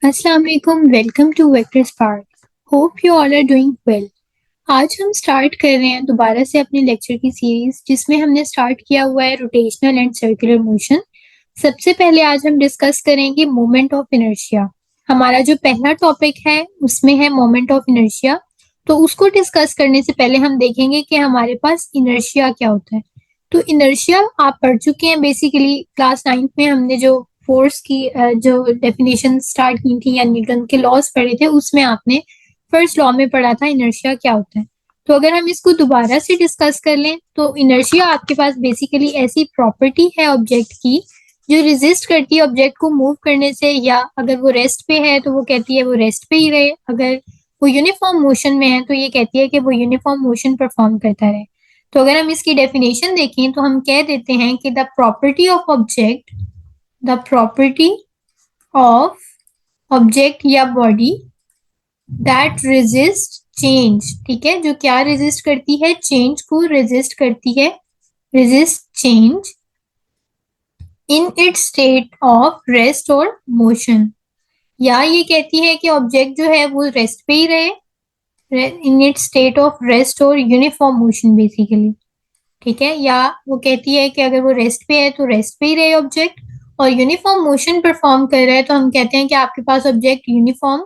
अस्सलाम वालेकुम, welcome to Vector Spark. Hope you all are doing well. आज हम स्टार्ट कर रहे हैं दोबारा से अपने लेक्चर की सीरीज, जिसमें हमने स्टार्ट किया हुआ है रोटेशनल एंड सर्कुलर मोशन। सबसे पहले आज हम डिस्कस करेंगे मोमेंट ऑफ इनर्शिया। हमारा जो पहला टॉपिक है उसमें है मोमेंट ऑफ इनर्शिया। तो उसको डिस्कस करने से पहले हम देखेंगे कि हमारे पास इनर्शिया क्या होता है। तो इनर्शिया आप पढ़ चुके हैं, बेसिकली क्लास 9th में हमने जो फोर्स की जो डेफिनेशन स्टार्ट की थी या न्यूटन के लॉज पढ़े थे, उसमें आपने फर्स्ट लॉ में पढ़ा था इनर्शिया क्या होता है। तो अगर हम इसको दोबारा से डिस्कस कर लें तो इनर्शिया आपके पास बेसिकली ऐसी प्रॉपर्टी है ऑब्जेक्ट की जो रेजिस्ट करती है ऑब्जेक्ट को मूव करने से, या अगर वो रेस्ट पे है तो वो कहती है वो रेस्ट पे ही रहे, अगर वो यूनिफॉर्म मोशन में है तो ये कहती है कि वो यूनिफॉर्म मोशन परफॉर्म करता रहे। तो अगर हम इसकी डेफिनेशन देखें तो हम कह देते हैं कि द प्रॉपर्टी ऑफ ऑब्जेक्ट या बॉडी दैट रेजिस्ट चेंज, ठीक है, जो क्या रेजिस्ट करती है, चेंज को रेजिस्ट करती है, resist change in its state of rest और मोशन। या ये कहती है कि ऑब्जेक्ट जो है वो रेस्ट पे ही रहे, in its state of rest और यूनिफॉर्म मोशन बेसिकली, ठीक है। या वो कहती है कि अगर वो रेस्ट पे है तो रेस्ट पे ही रहे ऑब्जेक्ट, और यूनिफॉर्म मोशन परफॉर्म कर रहा है तो हम कहते हैं कि आपके पास ऑब्जेक्ट यूनिफॉर्म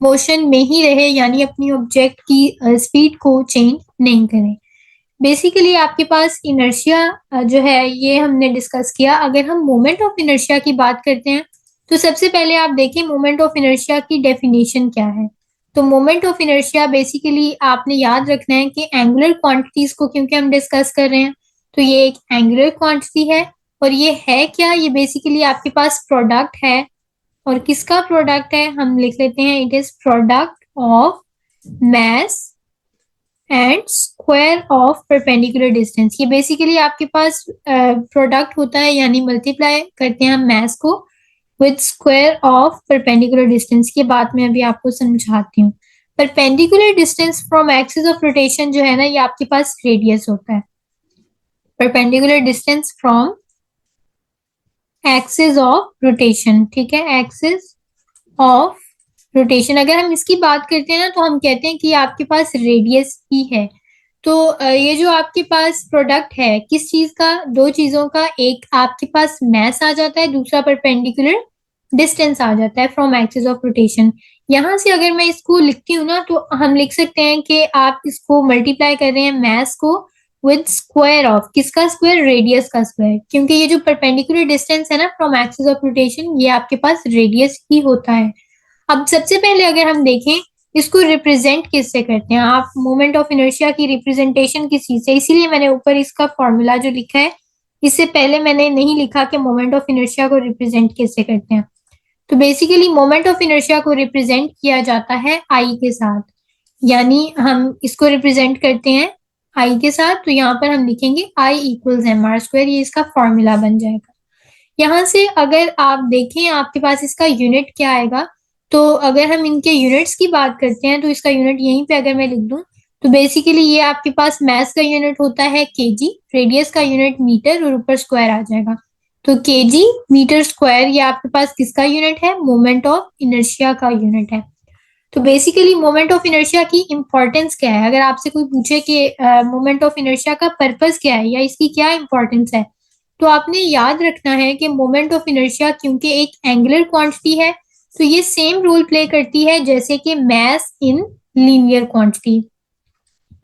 मोशन में ही रहे, यानी अपनी ऑब्जेक्ट की स्पीड को चेंज नहीं करे। बेसिकली आपके पास इनर्शिया जो है ये हमने डिस्कस किया। अगर हम मोमेंट ऑफ इनर्शिया की बात करते हैं तो सबसे पहले आप देखें मोमेंट ऑफ इनर्शिया की डेफिनेशन क्या है। तो मोमेंट ऑफ इनर्शिया बेसिकली आपने याद रखना है कि एंगुलर क्वांटिटीज को क्योंकि हम डिस्कस कर रहे हैं तो ये एक एंगुलर क्वांटिटी है। और ये है क्या, ये बेसिकली आपके पास प्रोडक्ट है। और किसका प्रोडक्ट है, हम लिख लेते हैं it is product of mass and square of perpendicular distance. ये बेसिकली आपके पास प्रोडक्ट होता है, यानी मल्टीप्लाई करते हैं हम मैस को with square of perpendicular distance. की बात मैं अभी आपको समझाती हूँ। Perpendicular distance from axis of rotation जो है ना, ये आपके पास रेडियस होता है। Perpendicular distance from axis of rotation, ठीक है, एक्सिस ऑफ रोटेशन। अगर हम इसकी बात करते हैं ना तो हम कहते हैं कि आपके पास रेडियस ही है। तो ये जो आपके पास प्रोडक्ट है किस चीज का, दो चीजों का, एक आपके पास मैस आ जाता है, दूसरा परपेंडिकुलर डिस्टेंस आ जाता है फ्रॉम एक्सिस ऑफ रोटेशन। यहां से अगर मैं इसको लिखती हूँ ना तो हम लिख सकते हैं कि आप इसको मल्टीप्लाई कर रहे हैं मैस को विद स्क्वायर ऑफ किसका स्क्वायर, रेडियस का स्क्वायर, क्योंकि ये जो परपेंडिकुलर डिस्टेंस है ना फ्रॉम एक्सिस ऑफ रोटेशन ये आपके पास रेडियस ही होता है। अब सबसे पहले अगर हम देखें इसको रिप्रेजेंट किससे करते हैं, आप मोमेंट ऑफ इनर्शिया की रिप्रेजेंटेशन किस चीज से, इसीलिए मैंने ऊपर इसका फॉर्मूला जो लिखा है, इससे पहले मैंने नहीं लिखा कि मोमेंट ऑफ इनर्शिया को रिप्रेजेंट किससे करते हैं। तो बेसिकली मोमेंट ऑफ इनर्शिया को रिप्रेजेंट किया जाता है आई के साथ, यानी हम इसको रिप्रेजेंट करते हैं आई के साथ। तो यहाँ पर हम लिखेंगे I equals M R square, ये इसका फॉर्मूला बन जाएगा। यहाँ से अगर आप देखें आपके पास इसका यूनिट क्या आएगा, तो अगर हम इनके यूनिट्स की बात करते हैं तो इसका यूनिट यहीं पे अगर मैं लिख दूं तो बेसिकली ये आपके पास मैस का यूनिट होता है केजी, रेडियस का यूनिट मीटर और ऊपर स्क्वायर आ जाएगा। तो केजी मीटर स्क्वायर ये आपके पास किसका यूनिट है, मोमेंट ऑफ इनर्शिया का यूनिट है। तो बेसिकली मोमेंट ऑफ इनर्शिया की इंपॉर्टेंस क्या है, अगर आपसे कोई पूछे कि मोमेंट ऑफ इनर्शिया का पर्पस क्या है या इसकी क्या इंपॉर्टेंस है, तो आपने याद रखना है कि मोमेंट ऑफ इनर्शिया क्योंकि एक एंगुलर क्वांटिटी है तो ये सेम रोल प्ले करती है जैसे कि मैस इन लीनियर क्वांटिटी।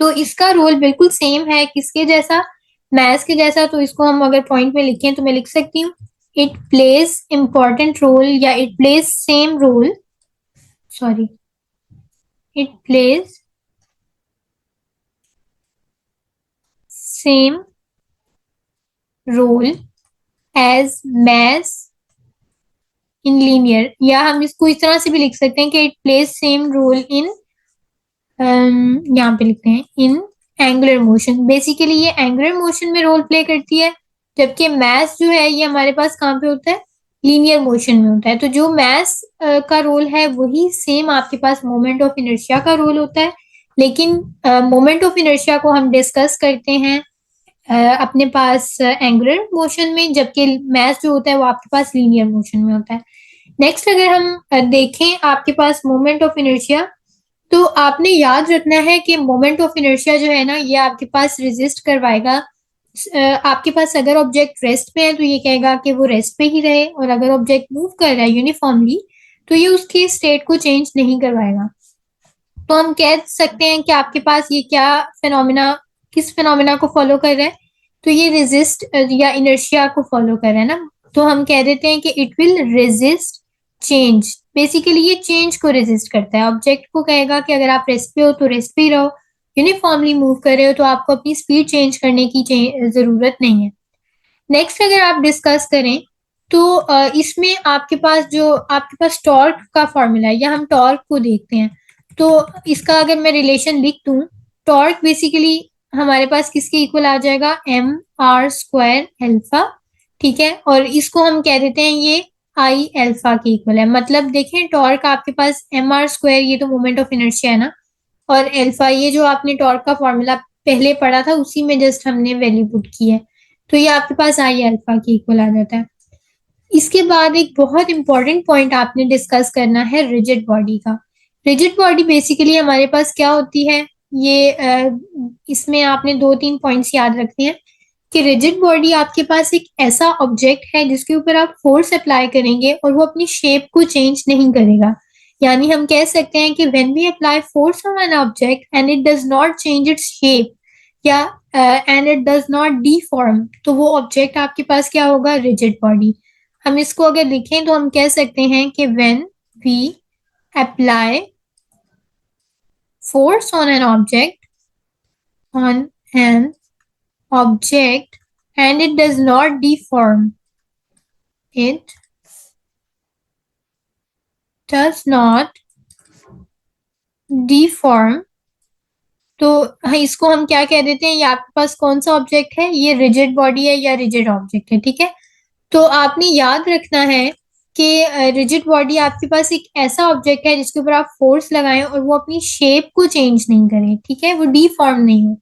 तो इसका रोल बिल्कुल सेम है किसके जैसा, मैस के जैसा। तो इसको हम अगर पॉइंट में लिखें तो मैं लिख सकती हूँ इट प्लेज इंपॉर्टेंट रोल या it plays same role, sorry, it plays same role as mass in linear, या हम इसको इस तरह से भी लिख सकते हैं कि it plays same role in यहाँ पे लिखते हैं इन एंगुलर मोशन। बेसिकली ये एंगुलर मोशन में रोल प्ले करती है, जबकि मैस जो है ये हमारे पास कहाँ पे होता है, लीनियर मोशन में होता है। तो जो मैस का रोल है वही सेम आपके पास मोमेंट ऑफ इनर्शिया का रोल होता है, लेकिन मोमेंट ऑफ इनर्शिया को हम डिस्कस करते हैं अपने पास एंगुलर मोशन में, जबकि मैस जो होता है वो आपके पास लीनियर मोशन में होता है। नेक्स्ट अगर हम देखें आपके पास मोमेंट ऑफ इनर्शिया, तो आपने याद रखना है कि मोमेंट ऑफ इनर्शिया जो है ना, ये आपके पास रेजिस्ट करवाएगा। आपके पास अगर ऑब्जेक्ट रेस्ट पे है तो ये कहेगा कि वो रेस्ट पे ही रहे, और अगर ऑब्जेक्ट मूव कर रहा है यूनिफॉर्मली तो ये उसकी स्टेट को चेंज नहीं करवाएगा। तो हम कह सकते हैं कि आपके पास ये क्या फिनोमिना, किस फिनोमिना को फॉलो कर रहा है, तो ये रेजिस्ट या इनर्शिया को फॉलो कर रहा है ना। तो हम कह देते हैं कि it will resist change. Basically ये चेंज को रेजिस्ट करता है, ऑब्जेक्ट को कहेगा कि अगर आप रेस्ट पे हो तो रेस्ट पे ही रहो, यूनिफॉर्मली मूव कर रहे हो तो आपको अपनी स्पीड चेंज करने की जरूरत नहीं है। नेक्स्ट अगर आप डिस्कस करें तो इसमें आपके पास टॉर्क का फॉर्मूला है, या हम टॉर्क को देखते हैं। तो इसका अगर मैं रिलेशन लिख दूं, टॉर्क बेसिकली हमारे पास किसके इक्वल आ जाएगा, एम आर स्क्वायर एल्फा। ठीक है, और इसको हम कह देते हैं ये आई एल्फा के इक्वल है। मतलब देखें टॉर्क आपके पास एम आर स्क्वायर, ये तो मोमेंट ऑफ इनर्शिया है ना, और एल्फा ये जो आपने टॉर्क का फॉर्मूला पहले पढ़ा था उसी में जस्ट हमने वैल्यू पुट की है, तो ये आपके पास आई अल्फा के इक्वल आ जाता है। इसके बाद एक बहुत इंपॉर्टेंट पॉइंट आपने डिस्कस करना है रिजिड बॉडी का। रिजिड बॉडी बेसिकली हमारे पास क्या होती है, इसमें आपने 2-3 पॉइंट्स याद रखने हैं कि रिजिड बॉडी आपके पास एक ऐसा ऑब्जेक्ट है जिसके ऊपर आप फोर्स अप्लाई करेंगे और वो अपनी शेप को चेंज नहीं करेगा। यानी हम कह सकते हैं कि when we apply force on an object and it does not change its shape, या and it does not deform, तो वो ऑब्जेक्ट आपके पास क्या होगा, रिजिड बॉडी। हम इसको अगर लिखें तो हम कह सकते हैं कि when we apply force on an object and it does not deform, it does not deform, तो इसको हम क्या कह देते हैं, ये आपके पास कौन सा ऑब्जेक्ट है, ये रिजिड बॉडी है या रिजिड ऑब्जेक्ट है। ठीक है, तो आपने याद रखना है कि रिजिड बॉडी आपके पास एक ऐसा ऑब्जेक्ट है जिसके ऊपर आप फोर्स लगाएं और वो अपनी शेप को चेंज नहीं करे। ठीक है, वो डीफॉर्म नहीं हो।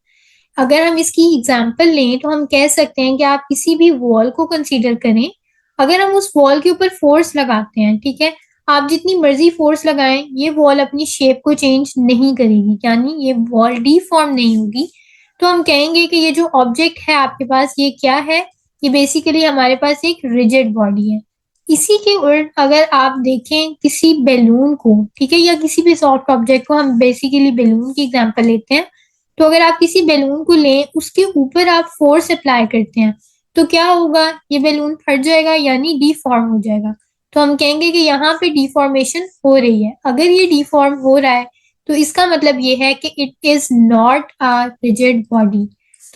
अगर हम इसकी एग्जाम्पल लें तो हम कह सकते हैं कि आप किसी भी वॉल को कंसीडर करें, अगर हम उस वॉल के ऊपर फोर्स लगाते हैं, ठीक है, आप जितनी मर्जी फोर्स लगाएं ये वॉल अपनी शेप को चेंज नहीं करेगी, यानी ये वॉल डीफॉर्म नहीं होगी। तो हम कहेंगे कि ये जो ऑब्जेक्ट है आपके पास ये क्या है, ये बेसिकली हमारे पास एक रिजिड बॉडी है। इसी के उल्ट अगर आप देखें किसी बैलून को, ठीक है, या किसी भी सॉफ्ट ऑब्जेक्ट को, हम बेसिकली बैलून की एग्जांपल लेते हैं, तो अगर आप किसी बैलून को लें उसके ऊपर आप फोर्स अप्लाई करते हैं तो क्या होगा, ये बैलून फट जाएगा यानी डीफॉर्म हो जाएगा। तो हम कहेंगे कि यहाँ पे डिफॉर्मेशन हो रही है। अगर ये डिफॉर्म हो रहा है तो इसका मतलब ये है कि it is not a rigid body.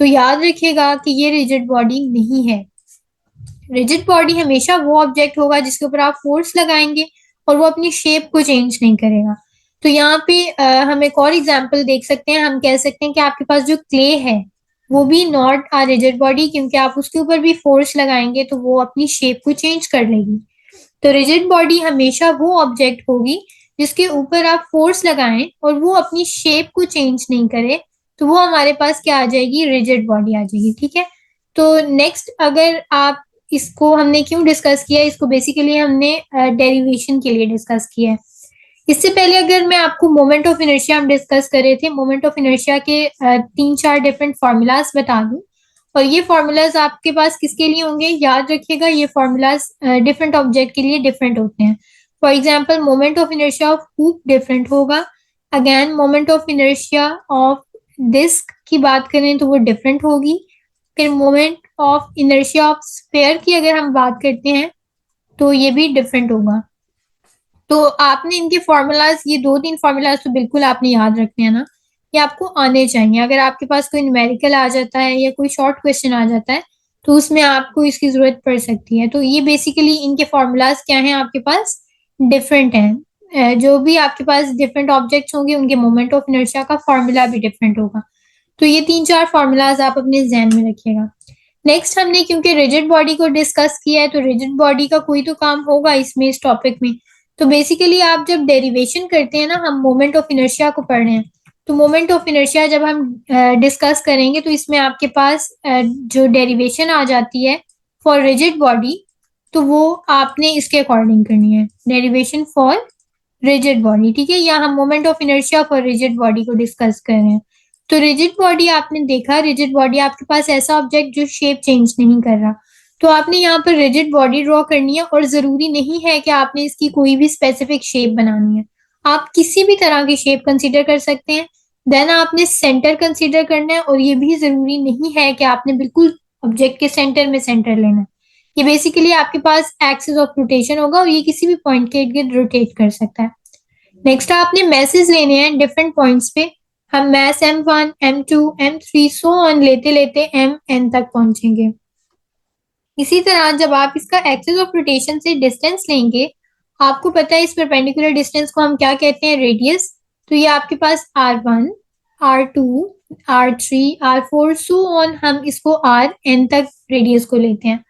तो याद रखिएगा कि ये रिजिड बॉडी नहीं है। रिजिड बॉडी हमेशा वो ऑब्जेक्ट होगा जिसके ऊपर आप फोर्स लगाएंगे और वो अपनी शेप को चेंज नहीं करेगा। तो यहाँ पे हम एक और एग्जांपल देख सकते हैं, हम कह सकते हैं कि आपके पास जो क्ले है वो भी नॉट अ रिजिड बॉडी, क्योंकि आप उसके ऊपर भी फोर्स लगाएंगे तो वो अपनी शेप को चेंज कर लेगी। तो रिजिड बॉडी हमेशा वो ऑब्जेक्ट होगी जिसके ऊपर आप फोर्स लगाएं और वो अपनी शेप को चेंज नहीं करे, तो वो हमारे पास क्या आ जाएगी, रिजिड बॉडी आ जाएगी। ठीक है, तो नेक्स्ट अगर आप, इसको हमने क्यों डिस्कस किया, इसको बेसिकली हमने डेरिवेशन के लिए डिस्कस किया है। इससे पहले अगर मैं आपको मोमेंट ऑफ इनर्शिया हम डिस्कस कर रहे थे, मोमेंट ऑफ इनर्शिया के 3-4 डिफरेंट फॉर्मूलाज बता दूं, और ये फॉर्मूलाज आपके पास किसके लिए होंगे, याद रखिएगा ये फॉर्मूलाज डिफरेंट ऑब्जेक्ट के लिए डिफरेंट होते हैं। For example moment of inertia of hoop different होगा, again moment of inertia of disc की बात करें तो वो डिफरेंट होगी। फिर moment of inertia of sphere की अगर हम बात करते हैं तो ये भी डिफरेंट होगा। तो आपने इनके फॉर्मूलाज, ये 2-3 फॉर्मूलाज तो बिल्कुल आपने याद रखने हैं ना, ये आपको आने चाहिए। अगर आपके पास कोई न्यूमेरिकल आ जाता है या कोई शॉर्ट क्वेश्चन आ जाता है तो उसमें आपको इसकी जरूरत पड़ सकती है। तो ये बेसिकली इनके फॉर्मूलाज क्या हैं आपके पास, डिफरेंट हैं। जो भी आपके पास डिफरेंट ऑब्जेक्ट्स होंगे उनके मोमेंट ऑफ इनर्शिया का फॉर्मूला भी डिफरेंट होगा। तो ये 3-4 फॉर्मूलाज आप अपने जहन में रखिएगा। नेक्स्ट हमने क्योंकि रिजिड बॉडी को डिस्कस किया है तो रिजिड बॉडी का कोई तो काम होगा इसमें, इस टॉपिक में। तो बेसिकली आप जब डेरिवेशन करते हैं ना, हम मोमेंट ऑफ इनर्शिया को पढ़ रहे हैं, तो मोमेंट ऑफ इनर्शिया जब हम डिस्कस करेंगे तो इसमें आपके पास जो डेरिवेशन आ जाती है फॉर रिजिड बॉडी, तो वो आपने इसके अकॉर्डिंग करनी है, डेरिवेशन फॉर रिजिड बॉडी। ठीक है, यहाँ हम moment of inertia for rigid body को डिस्कस कर रहे हैं। तो रिजिड बॉडी आपने देखा, रिजिड बॉडी आपके पास ऐसा ऑब्जेक्ट जो शेप चेंज नहीं कर रहा, तो आपने यहाँ पर रिजिड बॉडी ड्रॉ करनी है और जरूरी नहीं है कि आपने इसकी कोई भी स्पेसिफिक शेप बनानी है, आप किसी भी तरह की शेप कंसीडर कर सकते हैं। देन आपने सेंटर कंसीडर करना है, और ये भी जरूरी नहीं है कि आपने बिल्कुल ऑब्जेक्ट के सेंटर में सेंटर लेना है। ये बेसिकली आपके पास एक्सिस ऑफ रोटेशन होगा और ये किसी भी पॉइंट के इर्द गिर्द रोटेट कर सकता है। नेक्स्ट आपने मैसेज लेने हैं डिफरेंट पॉइंट्स पे। हम mess M1, M2, M3 so on लेते लेते Mn तक पहुंचेंगे। इसी तरह जब आप इसका एक्सिस ऑफ रोटेशन से डिस्टेंस लेंगे, आपको पता है इस परपेंडिकुलर डिस्टेंस को हम क्या कहते हैं, रेडियस। तो ये आपके पास R1, R2, R3, R4 so on, हम इसको Rn तक रेडियस को लेते हैं।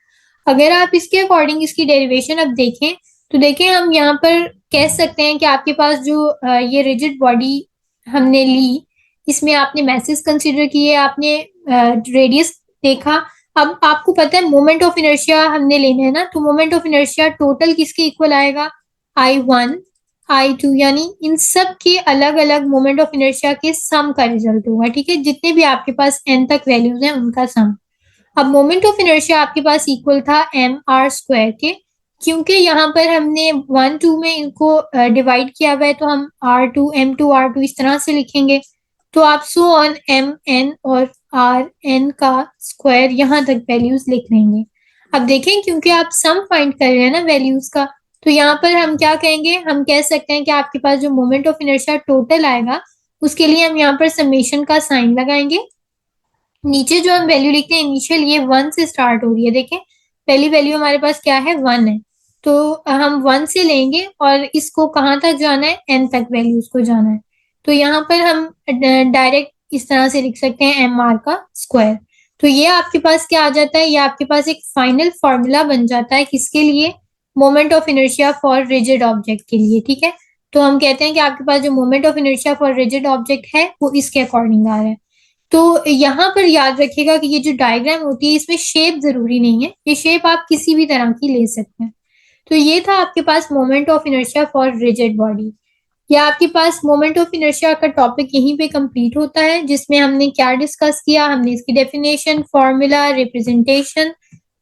अगर आप इसके अकॉर्डिंग इसकी डेरिवेशन अब देखें, तो देखें हम यहाँ पर कह सकते हैं कि आपके पास जो ये रिजिड बॉडी हमने ली, इसमें आपने मैसेज कंसीडर किए, आपने रेडियस देखा। अब आपको पता है मोमेंट ऑफ इनर्शिया हमने लेना है ना, तो मोमेंट ऑफ इनर्शिया टोटल किसके इक्वल आएगा, I1, I2, यानी इन सब के अलग अलग मोमेंट ऑफ इनर्शिया के सम का रिजल्ट होगा। ठीक है, जितने भी आपके पास n तक वैल्यूज हैं उनका सम। अब मोमेंट ऑफ इनर्शिया आपके पास इक्वल था mr² के, क्योंकि यहाँ पर हमने 1, 2 में इनको डिवाइड किया हुआ है, तो हम R2, M2, R2 इस तरह से लिखेंगे। तो आप सो ऑन Mn और Rn का स्क्वायर यहाँ तक वैल्यूज लिख लेंगे। अब देखें, क्योंकि आप सम फाइंड कर रहे हैं ना वैल्यूज का, तो यहाँ पर हम क्या कहेंगे, हम कह सकते हैं कि आपके पास जो मोमेंट ऑफ इनर्शिया टोटल आएगा, उसके लिए हम यहाँ पर समेशन का साइन लगाएंगे। नीचे जो हम वैल्यू लिखते हैं इनिशियल, ये 1 से स्टार्ट हो रही है। देखें, पहली वैल्यू हमारे पास क्या है, 1 है, तो हम 1 से लेंगे और इसको कहाँ तक जाना है, n तक वैल्यूज को जाना है। तो यहाँ पर हम डायरेक्ट इस तरह से लिख सकते हैं mr का स्क्वायर। तो ये आपके पास क्या आ जाता है, ये आपके पास एक फाइनल फॉर्मूला बन जाता है, किसके लिए, moment of inertia for rigid object के लिए। ठीक है, तो हम कहते हैं कि आपके पास जो moment of inertia for rigid object है वो इसके अकॉर्डिंग आ रहा है। तो यहाँ पर याद रखिएगा कि ये जो डायग्राम होती है इसमें शेप जरूरी नहीं है, ये शेप आप किसी भी तरह की ले सकते हैं। तो ये था आपके पास moment of inertia for rigid body. या आपके पास मोमेंट ऑफ इनर्शिया का टॉपिक यहीं पे कंप्लीट होता है, जिसमें हमने क्या डिस्कस किया, हमने इसकी definition, formula, representation,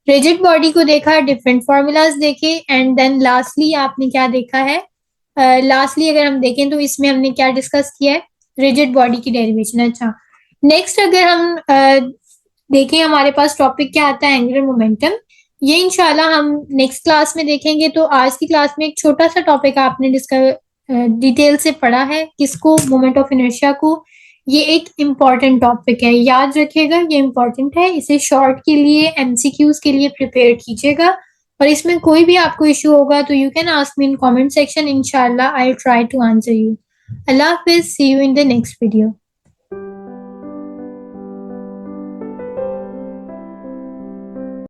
rigid body को देखा, डिफरेंट फॉर्मूलाज देखे, एंड देन लास्टली आपने क्या देखा है, लास्टली अगर हम देखें तो इसमें हमने क्या डिस्कस किया है, रिजिड बॉडी की डेरिवेशन। अच्छा, नेक्स्ट अगर हम देखें हमारे पास टॉपिक क्या आता है, एंगुलर मोमेंटम। ये इंशाल्लाह हम नेक्स्ट क्लास में देखेंगे। तो आज की क्लास में एक छोटा सा टॉपिक आपने डिटेल से पढ़ा है, किसको, मोमेंट ऑफ इनर्शिया को। ये एक इम्पॉर्टेंट टॉपिक है, याद रखिएगा ये इम्पॉर्टेंट है, इसे शॉर्ट के लिए, MCQs के लिए प्रिपेयर कीजिएगा। और इसमें कोई भी आपको इशू होगा तो you can ask me in comment section, इंशाल्लाह I will try to answer you. अल्लाह हाफिज, see you in the next video.